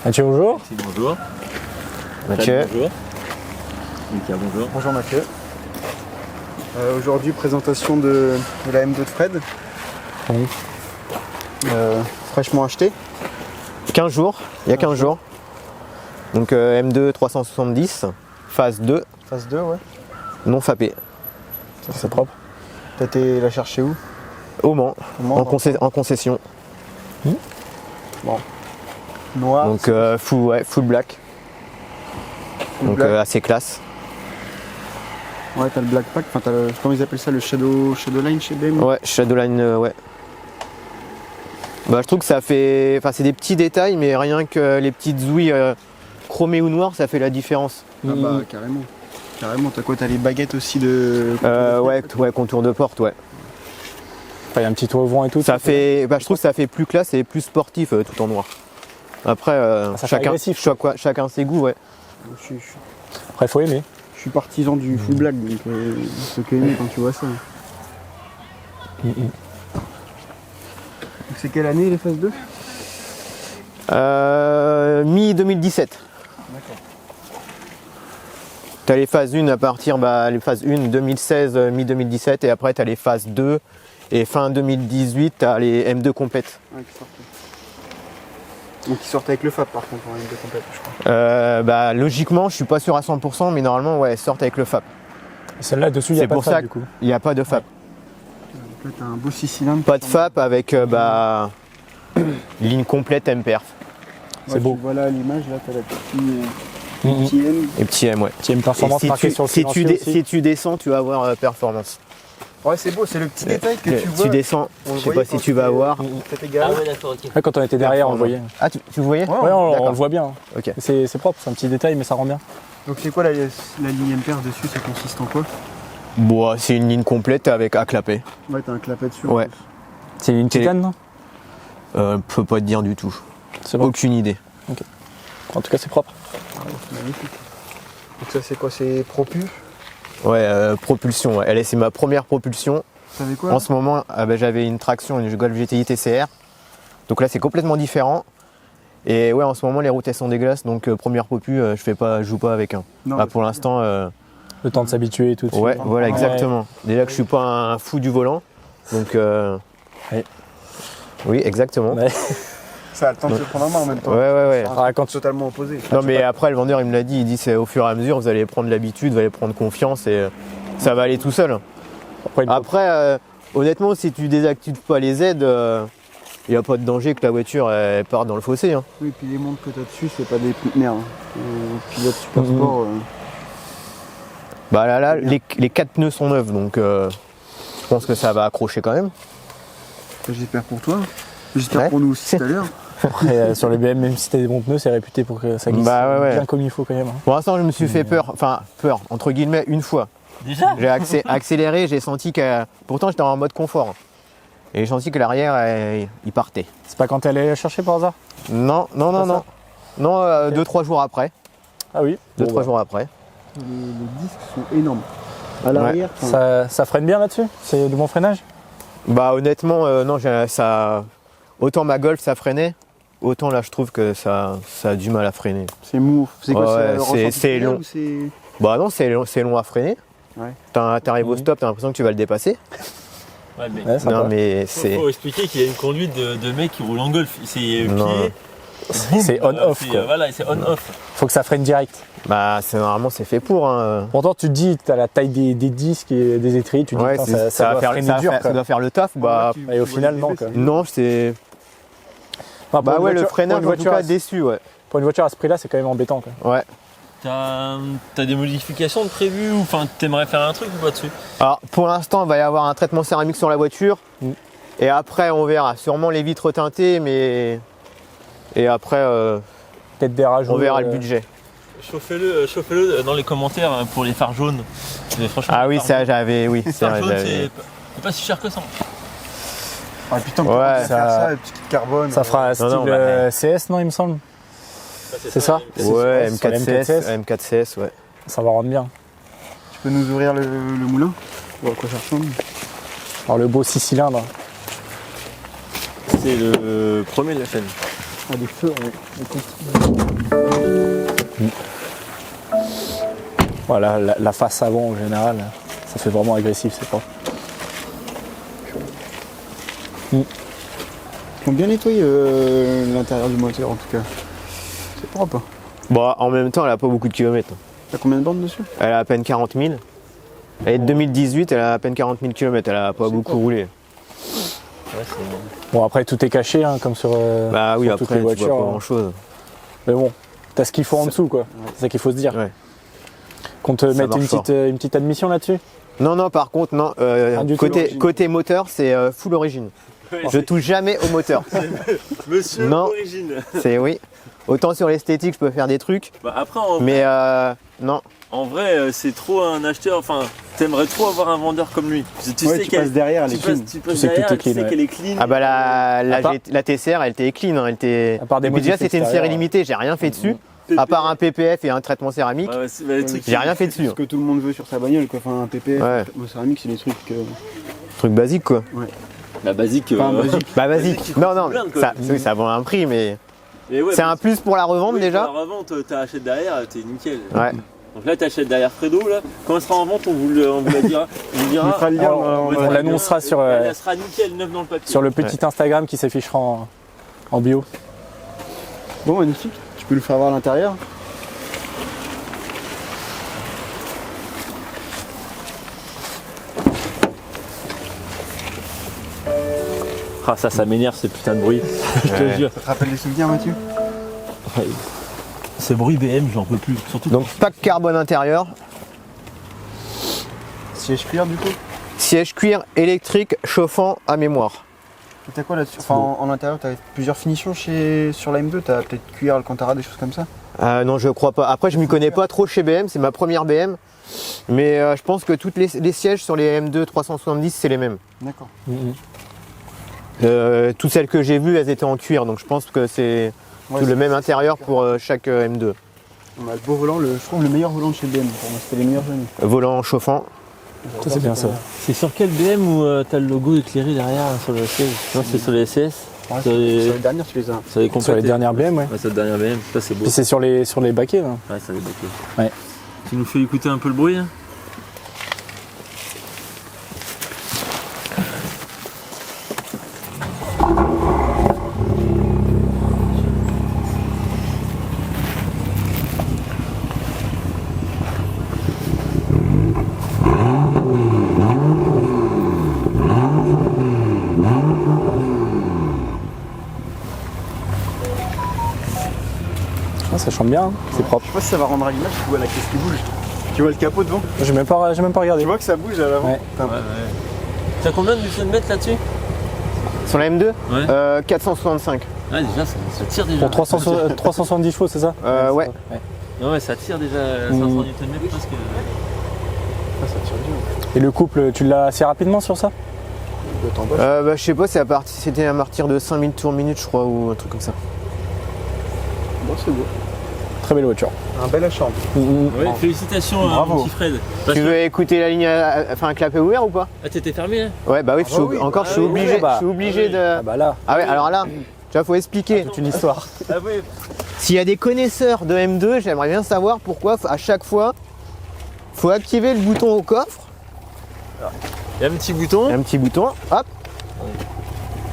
Mathieu, bonjour. Bonjour. Mathieu. Bonjour. Mika, bonjour. Bonjour Mathieu. Aujourd'hui, présentation de la M2 de Fred. Oui. Fraîchement acheté. 15 jours, il y a 15 jours. Donc M2 370, phase 2, Phase 2, ouais. non fapé. Ça c'est propre. T'as été la chercher où? Au Mans, Au Mans, en concession. Bon. Noir. Donc full black. full Donc black. assez classe. Ouais, t'as le black pack. Enfin, comment ils appellent ça, le Shadowline chez BM? Ouais, Shadowline, ouais. Bah, je trouve que ça fait. Enfin, c'est des petits détails, mais rien que les petites ouïes chromées ou noires, ça fait la différence. Ah bah carrément. Carrément, t'as quoi? T'as les baguettes aussi de. Ouais, contour de porte, ouais. Enfin, il y a un petit toit au vent et tout. Ça fait. Bah, je trouve que ça fait plus classe et plus sportif tout en noir. Après, ça fait agressif, chacun ses goûts, ouais. Après, il faut aimer. Je suis partisan du full black, donc c'est que aimer quand tu vois ça. Donc c'est quelle année les phases 2? Mi-2017. D'accord. T'as les phases 1 à partir, les phases 1 2016, mi-2017, et après t'as les phases 2, et fin 2018, t'as les M2 complètes. Ouais, qui sortent. Donc ils sortent avec le FAP par contre en M2 complète, je crois. Logiquement, je suis pas sûr à 100%, mais normalement, ouais, elles sortent avec le FAP. Celle-là, dessus, il n'y a C'est pas de pour ça fab, du coup. Il n'y a pas de FAP. Donc là t'as un beau 6 cylindres. Pas de FAP avec ligne complète MPerf. C'est beau. Voilà à l'image, là t'as la petite Mhm. M. Et petit M, ouais. Qui a une performance Et marquée sur le silencieux aussi. si tu descends, tu vas avoir performance. Ouais, c'est beau, c'est le petit détail que tu vois. Tu descends, On le je sais voyait pas si quand tu vas c'était- avoir. C'était garé. Ah ouais, d'accord, ok. Ouais, quand on était derrière, on le voyait. Ah, tu voyais Ouais, Ouais, on d'accord. le voit bien. Ok. C'est propre, c'est un petit détail, mais ça rend bien. Donc c'est quoi la ligne MPerf dessus, ça consiste en quoi? Bon, c'est une ligne complète avec à clapet. Ouais, t'as un clapet dessus. Ouais. C'est une titane, non? Peux pas te dire du tout. C'est bon. Aucune idée. En tout cas, c'est propre. Ouais, c'est magnifique. Donc ça c'est quoi? C'est Propu? Ouais, propulsion. Ouais. C'est ma première propulsion. Ça savais quoi? En ce moment, j'avais une traction, une Golf GTI TCR. Donc là, c'est complètement différent. Et ouais, en ce moment, les routes elles sont dégueulasses. Donc première popu, je joue pas avec un. Non, Pour l'instant, Le temps de s'habituer et tout. de ouais, suite. voilà, exactement. Déjà que je suis pas un fou du volant. Donc Ouais. oui, exactement. Ouais. ça a le temps de se prendre en main en même temps. Ouais. C'est un Ah, truc quand tu- totalement opposé. Non, mais après, le vendeur, il me l'a dit. Il dit c'est au fur et à mesure, vous allez prendre l'habitude, vous allez prendre confiance et ça va aller tout seul. Après, honnêtement, si tu désactives pas les aides, il n'y a pas de danger que la voiture elle parte dans le fossé. Hein. Oui, puis les montres que t'as dessus, c'est pas des merde. Pilote super sport. Bah là, les 4 pneus sont neufs, donc je pense que ça va accrocher quand même. J'espère pour toi. J'espère Ouais. pour nous aussi tout à l'heure. Après, sur les BM, même si t'as des bons pneus, c'est réputé pour que ça glisse Ouais. bien comme il faut quand même. hein. Pour l'instant, je me suis fait peur, entre guillemets, une fois. Déjà? J'ai accéléré, j'ai senti que. Pourtant, j'étais en mode confort. Et j'ai senti que l'arrière, il partait. C'est pas quand t'es allé la chercher par hasard? Non. ça. Non, 2-3 jours après. Ah oui. 2-3 jours après. Les disques sont énormes. À l'arrière, Ça freine bien là-dessus? C'est du bon freinage? Bah honnêtement, non, autant ma Golf ça freinait, autant là je trouve que ça a du mal à freiner. c'est mou. C'est quoi? Ouais, le ressenti c'est final long. ou c'est- Bah non, c'est long à freiner. Ouais. T'arrives au stop, t'as l'impression que tu vas le dépasser. Ouais, mais Ouais, sympa. Non mais c'est... faut expliquer qu'il a une conduite de mec qui roule en golf. C'est Non. pied. C'est on-off quoi. Voilà, c'est on-off. Faut que ça freine direct. Bah normalement c'est fait pour. Hein. Pourtant, tu te dis, t'as la taille des disques et des étriers, tu te dis, Ouais, putain, ça doit freiner dur. ça doit faire le taf. Bah Et au final, non, quoi. non, c'est... Enfin, pour Bah une ouais, le voiture- freinage pour en une tout voiture cas déçu, ouais. Pour une voiture à ce prix-là, c'est quand même embêtant. Quoi. Ouais. T'as des modifications de prévues ou enfin t'aimerais faire un truc ou pas dessus? Alors pour l'instant il va y avoir un traitement céramique sur la voiture. Et après on verra. Sûrement les vitres teintées, mais... Et après Peut-être des rajouts. on verra le budget. Chauffez-le dans les commentaires pour les phares jaunes. Mais franchement, Ah oui, ça j'avais. Oui, les c'est phares vrai. jaunes, j'avais- c'est pas si cher que ça. Ah putain, Ouais, faire ça- ça, le petit kit carbone. Ça fera style non, bah, CS, non, il me semble. C'est ça Ouais, sur la M4CS, M4CS, ouais. Ça va rendre bien. Tu peux nous ouvrir le moulin? On va à quoi ça ressemble? Alors le beau 6 cylindres. C'est le premier de la chaîne. Ah, des feux, Voilà, la face avant en général, ça fait vraiment agressif, c'est pas. Ils ont bien nettoyé l'intérieur du moteur en tout cas. C'est propre. Bon, en même temps, elle a pas beaucoup de kilomètres. T'as combien de bandes dessus? Elle a à peine 40 000. Elle est de 2018, elle a à peine 40 000 km. Elle a pas beaucoup roulé. Bon après tout est caché hein, comme sur, Bah oui, sur toutes après, les tu vois voitures. pas grand chose. Mais bon, t'as ce qu'il faut en dessous quoi. C'est ça qu'il faut se dire. Ouais. Qu'on te Ça mette marche une petite admission là-dessus. Non, non, par contre, non. du tout, Côté moteur, c'est full origine. Je touche jamais au moteur. Monsieur Non. Origine. C'est oui. Autant sur l'esthétique, je peux faire des trucs, Bah, après, mais non. en vrai, c'est trop un acheteur. Enfin, t'aimerais trop avoir un vendeur comme lui. Tu Ouais, sais tu qu'elle passes derrière, elle est clean. tu passes sais que tout derrière, est clean, tu sais ouais. qu'elle est clean. Ah bah À part- la TCR, elle était clean. Hein, elle était. À part des Et puis déjà, modifs c'était une série extérieurs. limitée. J'ai rien fait dessus. À part un PPF et un traitement céramique. Ouais, c'est les trucs. J'ai rien fait dessus. C'est ce que tout le monde veut sur sa bagnole, quoi. Enfin, un PP, Ouais. un céramique, c'est des trucs. Truc basique quoi. La basique. Enfin, basique. Bah Basique, basique. il Non, coûte non, plein, quoi. ça, oui, ça vaut un prix, mais Et ouais, c'est bah, un plus pour la revente oui, déjà. pour la revente, t'achètes derrière, t'es nickel. Ouais. Donc là, t'achètes derrière Fredo. Là. Quand elle sera en vente, on vous la dira. On vous On dira. fera le lien. Alors, on l'annoncera sur, Elle sera nickel, neuf dans le papier. Sur le petit Instagram qui s'affichera en bio. Bon, magnifique. Tu peux le faire voir à l'intérieur. Ah, ça m'énerve ce putain de bruit. Je te Ouais. jure. Ça te rappelle des souvenirs, Mathieu? Ce bruit BM, j'en peux plus. Surtout. Donc pack carbone intérieur, Siège cuir, du coup. siège cuir électrique chauffant à mémoire. Et t'as quoi là-dessus? Enfin, en intérieur, t'as plusieurs finitions sur la M2. T'as peut-être cuir, Alcantara, des choses comme ça. Non, je crois pas. Après, je m'y connais pas trop chez BM, c'est ma première BM. Mais je pense que toutes les sièges sur les M2 370, c'est les mêmes. D'accord. Toutes celles que j'ai vues, elles étaient en cuir, donc je pense que c'est Ouais, tout le même intérieur pour chaque M2. On a le beau volant, je trouve le meilleur volant de chez BM. Pour moi, c'était les meilleurs jamais. Volant chauffant. Ça c'est bien ça. C'est sur quel BM où t'as le logo éclairé derrière sur le siège? Non, c'est sur les SS. Ouais, Sur les- sur les dernières, tu les as. Sur les Sur les complétés. dernières BM, ouais. Ouais, c'est la dernière BM. Ça, c'est beau. Puis c'est sur les baquets. Là. Ouais, ça les baquets. Ouais. Tu nous fais écouter un peu le bruit hein? Ah, ça chante bien, hein. C'est propre. Je sais pas si ça va rendre à l'image, tu vois la caisse qui bouge. Tu vois le capot devant? J'ai même pas regardé. Tu vois que ça bouge à l'avant? Ouais. Putain, T'as combien de Nm là-dessus? Sur la M2 Ouais. 465. Ah, déjà, ça tire déjà. Pour 370 chevaux, c'est ça Ouais. Non, ouais, ça tire déjà 500 Nm presque. ça tire bien. Et le couple, tu l'as assez rapidement sur ça? Je sais pas, c'était à partir de 5000 tours minute, je crois, ou un truc comme ça. Bon, c'est beau. Très belle voiture. Un bel achat. Ouais, félicitations Bravo. à mon petit Fred. Parce Tu que- veux écouter la ligne, enfin un clapet ouvert ou pas? Ah, t'étais fermé hein? Ouais, bah oui, je suis oui. encore, je suis Ah oui, obligé, bah. je suis obligé de. Ah bah là, Ah ouais, alors là, tu vois, faut expliquer. c'est une histoire. Ah ouais. S'il y a des connaisseurs de M2, j'aimerais bien savoir pourquoi à chaque fois, faut activer le bouton au coffre, Il y a un petit bouton. un petit bouton, hop.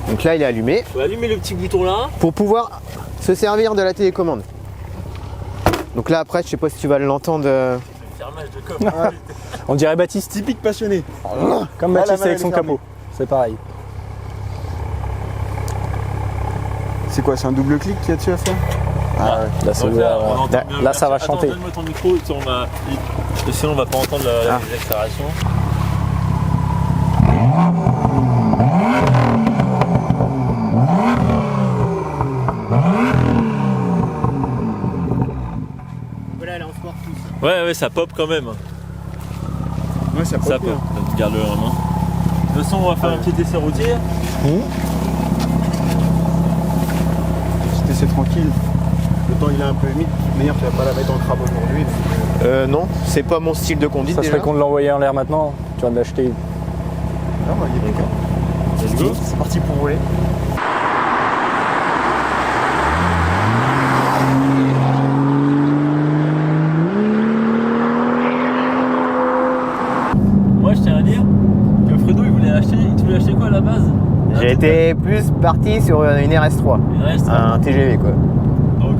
Donc là, il est allumé Faut allumer le petit bouton là. pour pouvoir se servir de la télécommande. Donc là, après, je sais pas si tu vas l'entendre. Le fermage de coffre. On dirait Baptiste, Typique passionné. comme Ah, la Baptiste main, avec elle son est fermée. capot. C'est pareil. C'est quoi, c'est un double clic qu'il y a dessus à faire? Là, c'est Donc ouvert, là, on entend là, mieux. là, ça va Attends, chanter. donne-moi ton micro, sinon on va pas entendre les accélérations. Voilà, elle est en sport plus. Ouais, ça pop quand même. Ouais, ça Ça pop. pop. Tu gardes la main. De toute façon, on va faire un petit essai routier. Petit essai tranquille. Le temps il est un peu humide. De toute manière, tu vas pas la mettre en crabe aujourd'hui. Non, c'est pas mon style de conduite Ça déjà. serait con de l'envoyer en l'air maintenant. Tu vas l'acheter. Ah, bah, il est bon. Let's go. C'est parti pour voler. Moi, je tiens à dire que Fredo, tu voulais acheter quoi à la base? J'ai été plus parti sur une RS3, Il reste. un TGV quoi. Donc,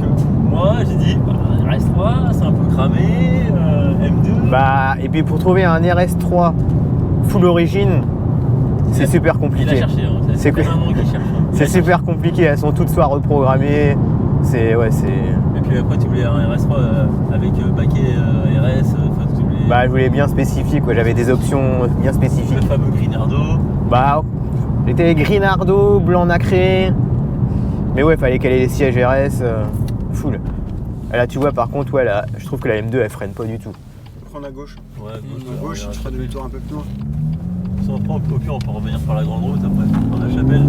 moi, j'ai dit, RS3, c'est un peu cramé, M2. Bah, et puis pour trouver un RS3 full origine, c'est super il a compliqué. cherché, hein. C'est C'est que- un an qu'il cherche. C'est super compliqué, elles sont toutes soit reprogrammées. C'est. Ouais, c'est. Et puis après, tu voulais un RS3 avec baquet RS, enfin, tu voulais Bah, je voulais bien spécifier quoi, j'avais des options bien le spécifiques. fameux Grinardo. Bah, j'étais Grinardo, blanc nacré. Mais ouais, fallait qu'elle ait les sièges RS full. Et là, tu vois, par contre, ouais, là, je trouve que la M2 elle freine pas du tout. Prends à gauche. Ouais, À gauche, tu feras demi-tour un peu plus loin. Au pire, on peut revenir par la grande route après, par la chapelle.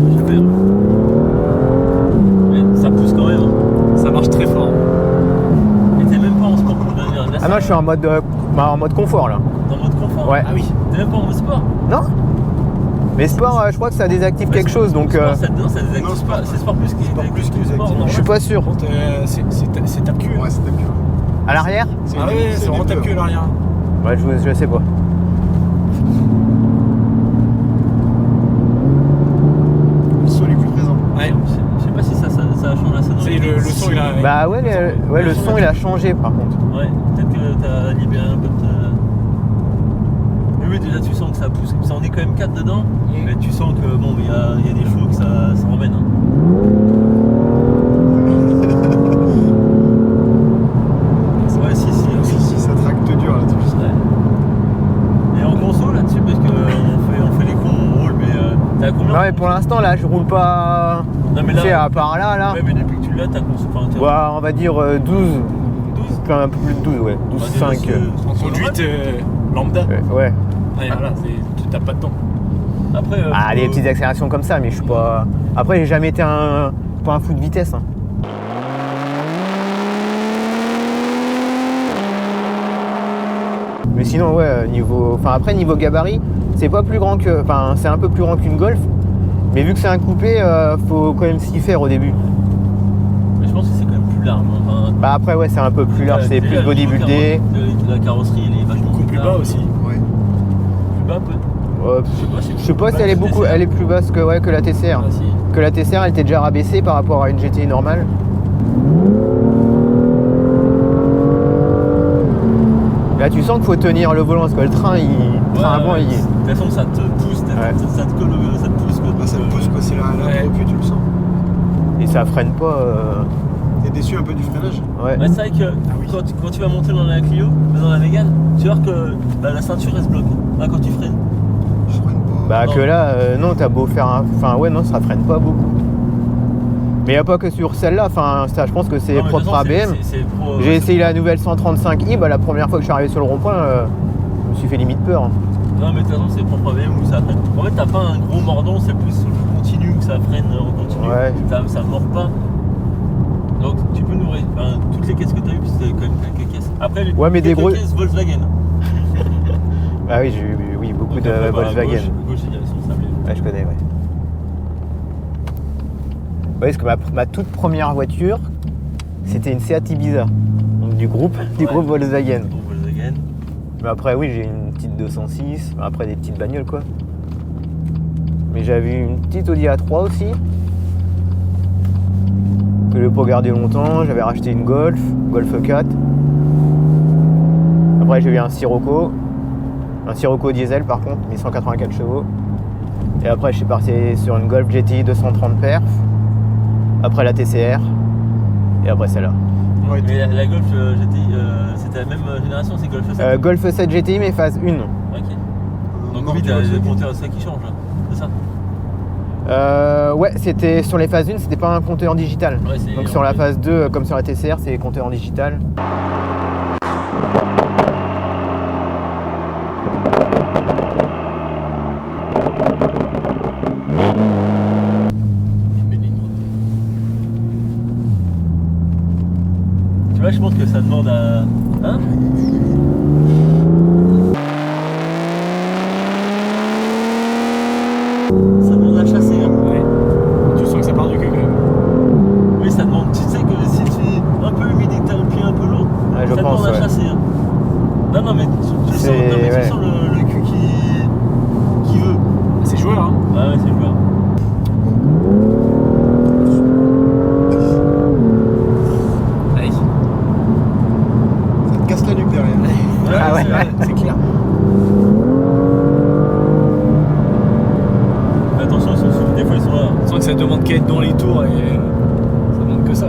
Mais ça pousse quand même, hein. Ça marche très fort. Et t'es même pas en sport. Ah non, je suis en mode confort là. Dans mode confort. Ouais. Ah oui. T'es même pas en mode sport. Non. Mais sport, je crois que ça désactive quelque chose donc. Sport, ça désactive non, pas. C'est sport plus qui sport plus qui désactive. normal. Je suis pas sûr. C'est tape cul. Ouais, c'est tape-cul. À l'arrière? Ah ouais, c'est vraiment tape cul à l'arrière. Ouais, je sais pas. Le son est plus présent. Ouais. Je sais pas si ça a changé la sonorité. C'est le son, il a. Bah ouais, le son il a changé par contre. Ouais, peut-être que t'as libéré un peu de. Mais oui, déjà tu sens que ça pousse. Ça, on est quand même 4 dedans, mais tu sens que bon, il y a des chevaux que ça emmène. Hein. Ouais, Si, ça tracte dur là-dessus. Ouais. Et en conso là-dessus, parce qu'on fait les cons, on roule, mais t'as combien? Non mais pour l'instant là je roule pas. Non, mais Tu sais, là, à part là. ouais, mais depuis que tu l'as, t'as conso. Enfin, t'as Ouais, on va dire 12. 12. Enfin, un peu plus de 12, ouais. 12, 5. En conduite lambda. Ouais. Ouais, voilà, tu tapes pas dedans. Après, Ah, des petites accélérations comme ça, mais je suis pas. Après, j'ai jamais été pas un fou de vitesse. Hein. Mais sinon, ouais, niveau. Enfin, après, niveau gabarit, c'est pas plus grand que. Enfin, c'est un peu plus grand qu'une Golf. Mais vu que c'est un coupé, faut quand même s'y faire au début. mais je pense que c'est quand même plus large. Hein. Enfin, Bah, après, ouais, c'est un peu plus large, c'est déjà, plus le bodybuildé. La carrosserie, elle est vachement Beaucoup plus bas large. aussi. Ouais. Plus bas, peut-être. Je sais pas si elle est beaucoup. Elle est plus basse que, ouais, que la TCR. Ah, si. Que la TCR, elle était déjà rabaissée par rapport à une GTI normale. Là, tu sens qu'il faut tenir le volant parce que le train, le train avant, il. De toute façon, ça te pousse, Ouais. ça te colle, ça te pousse. Bah, ça te pousse quoi, c'est la Ouais. propre, tu le sens. Et ça freine pas. T'es déçu un peu du freinage? Ouais. Ouais, c'est vrai que quand tu vas monter dans la Clio, dans la Mégane, tu vois que la ceinture elle se bloque. Là, quand tu freines. Je freine pas. Bah, Non. que là, non, t'as beau faire un. Enfin, ouais, non, ça freine pas beaucoup. Mais y a pas que sur celle-là. Enfin, ça, je pense que c'est Non, mais de propre toute à façon, ABM. c'est pro, J'ai essayé la nouvelle 135i. Bah, la première fois que je suis arrivé sur le rond-point, je me suis fait limite peur. Non, mais de toute façon, c'est propre à BM où ça freine. En fait, t'as pas un gros mordant, c'est plus sur le continu que ça freine en continu. Ouais. Ça mord pas. Donc, tu peux nous. Enfin, toutes les caisses que t'as eues, c'était quand même quelques caisses. Après, Ouais, mais des quelques gros- caisses Volkswagen. Ah oui, j'ai eu beaucoup Donc, de après, bah, à Volkswagen. Gauche, c'est direction Sablé. Ouais, je connais, ouais. Ouais, parce que ma toute première voiture, c'était une Seat Ibiza. Donc du groupe Volkswagen. Donc, Volkswagen. Mais après, oui, j'ai une petite 206. Après, des petites bagnoles, quoi. Mais j'avais une petite Audi A3 aussi. Que je n'ai pas gardé longtemps. J'avais racheté une Golf 4. Après, j'ai eu un Sirocco. Un Sirocco diesel, par contre, mais 184 chevaux. Et après, je suis parti sur une Golf GTI 230 perf. Après la TCR. Et après celle-là. Ouais, Mais la Golf GTI, c'était la même génération, c'est Golf 7. Golf 7 GTI, mais phase 1. Ok. Donc oui, t'as le compteur ça qui change, là. C'est ça? Ouais, c'était sur les phases 1, c'était pas un compteur digital. Ouais, c'est- Donc sur la phase 2, comme sur la TCR, c'est compteur en digital. Tu vois, je pense que ça demande à... Hein? Ça demande à chasser. Hein. Ouais. Tu sens que ça part du cul quand même. Oui, ça demande... Tu sais que si tu es un peu humide et que t'as le pied un peu lourd, Ouais, je ça pense, demande à ouais. chasser. Hein. Non, mais tu sens, C'est- non, mais tu ouais. sens le cul qui veut. C'est joueur, hein. Ah ouais, c'est le joueur. Allez. Ça te casse la nuque derrière. Ah ouais. C'est clair. Attention, ils sont sous. Des fois, ils sont là. Tu sens que ça demande qu'à être dans les tours et ça demande que ça.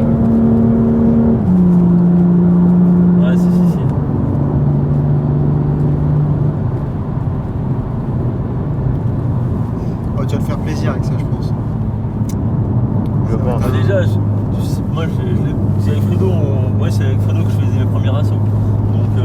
Ouais, si. Oh, tu vas te faire plaisir avec ça, je pense. Je pense. Ah, déjà, moi, c'est avec Fredo, c'est avec Fredo que je faisais mes premiers assauts. Donc,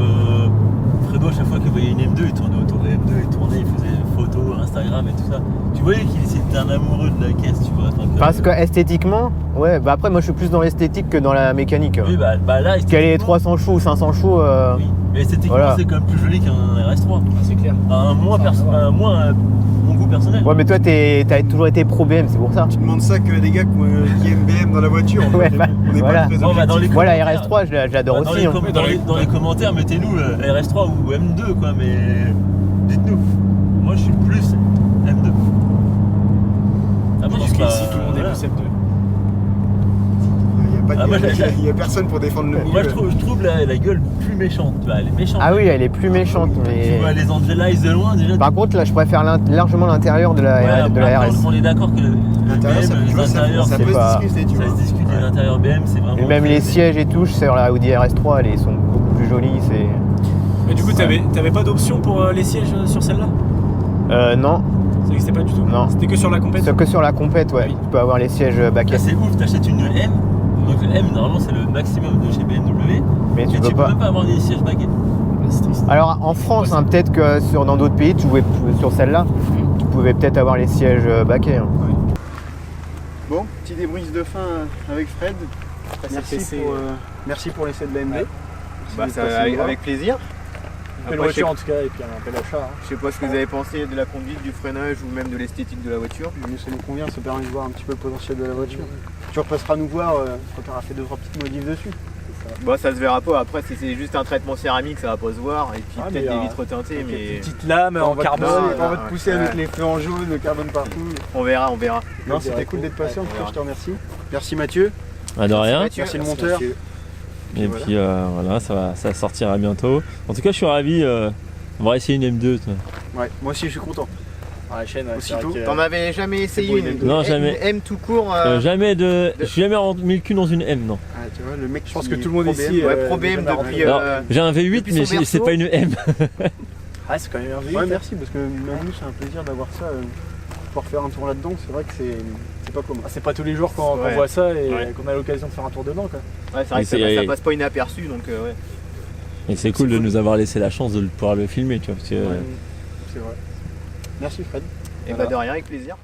Fredo, à chaque fois qu'il voyait une M2, il tournait autour de la M2, il faisait photos, Instagram et tout ça. Tu voyais qu'il était un amoureux de la caisse, tu vois. Parce que esthétiquement, ouais, bah après moi je suis plus dans l'esthétique que dans la mécanique. Oui, bah là, Qu'elle est esthétiquement- 300 chevaux ou 500 chevaux, Oui, mais esthétiquement, Voilà. c'est quand même plus joli qu'un RS3. Ah, c'est clair. Moins mon goût personnel. ouais mais toi t'as toujours été pro BM, c'est pour ça. Tu demandes ça que des gars qui aiment BM dans la voiture. En Ouais, fait. bah, On n'est voilà. pas très Bon, bah, dans les objectifs. Moi la commentaires- RS3 je l'adore Dans aussi. les, hein. dans les commentaires, mettez-nous RS3 ou M2 quoi, mais dites-nous. Moi je suis plus M2. Ah, Je moi, pense suis pas- qu'ici tout le monde est voilà. plus M2. Ah, moi, Il n'y a personne pour défendre le Moi milieu. je trouve la gueule plus méchante, tu vois, elle est méchante. Ah oui, elle est plus méchante, Tu mais vois les Angelize de loin déjà. par contre là je préfère largement l'intérieur de la, Ouais, de la après, RS. on est d'accord que L'intérieur, ça, BM, tu vois, les intérieurs, ça c'est peut pas- se discuter, tu ça vois. se discute, les intérieurs BM c'est vraiment. Et même les sièges et tout, sur la Audi RS3, elles sont beaucoup plus jolies. Mais du coup, t'avais pas d'option pour les sièges sur celle-là? Non, Ça n'existait pas du tout? Non. C'était que sur la compète? c'est que sur la compète, ouais. Oui. Tu peux avoir les sièges Là, baquets. c'est ouf, t'achètes une M. Donc le M normalement c'est le maximum de chez BMW. Mais Et tu tu peux peux pas. même pas avoir des sièges baguettes. C'est triste. Alors en France, hein, peut-être que dans d'autres pays, sur celle-là, tu pouvais peut-être avoir les sièges baquets. hein. Bon, petit débrief de fin avec Fred. Merci pour l'essai de la MD. Ouais. Bah, avec plaisir. Belle Après, voiture en tout cas, et puis un bel achat. Hein. Je sais pas ce que vous avez pensé de la conduite, du freinage ou même de l'esthétique de la voiture. Mais ça nous convient, ça permet de voir un petit peu le potentiel de la voiture. Tu repasseras nous voir quand tu auras fait 2-3 petites modifs dessus. Bah ça se verra pas, après si c'est juste un traitement céramique ça va pas se voir, et puis Ah, peut-être mais, des vitres teintées, mais Une petite lame en On va carbone. on va te pousser avec les feux en jaune, le carbone partout. on verra. Non, c'était cool d'être passé, en tout cas, verra. je te remercie. Merci Mathieu. Ah, de rien. Merci le monteur. Et voilà. puis voilà, ça sortira bientôt. En tout cas, je suis ravi. On va essayer une M2. toi. Ouais, moi aussi je suis content. Ah, la chaîne, ouais, c'est Aussitôt. vrai que- T'en avais jamais essayé beau, une, Non, jamais. une M tout court Jamais je suis jamais mis le cul dans une M, non. Ah, tu vois, le mec Je pense qui que tout le monde pro ici, BM. Ouais, pro BM déjà depuis, Alors, j'ai un V8, depuis mais son c'est berceau. pas une M. Ah, c'est quand même un Ouais, V8. merci, parce que même nous c'est un plaisir d'avoir ça. Pouvoir faire un tour là-dedans, c'est vrai que c'est pas commun. Ah, c'est pas tous les jours qu'on Ouais. voit ça et Ouais. qu'on a l'occasion de faire un tour dedans. Quoi. Ouais, c'est vrai Et que ça, c'est- ça passe pas inaperçu, donc ouais. Et c'est cool de nous avoir laissé la chance de pouvoir le filmer, tu vois. Parce que, C'est vrai. Merci Fred. Et bah de rien, avec plaisir.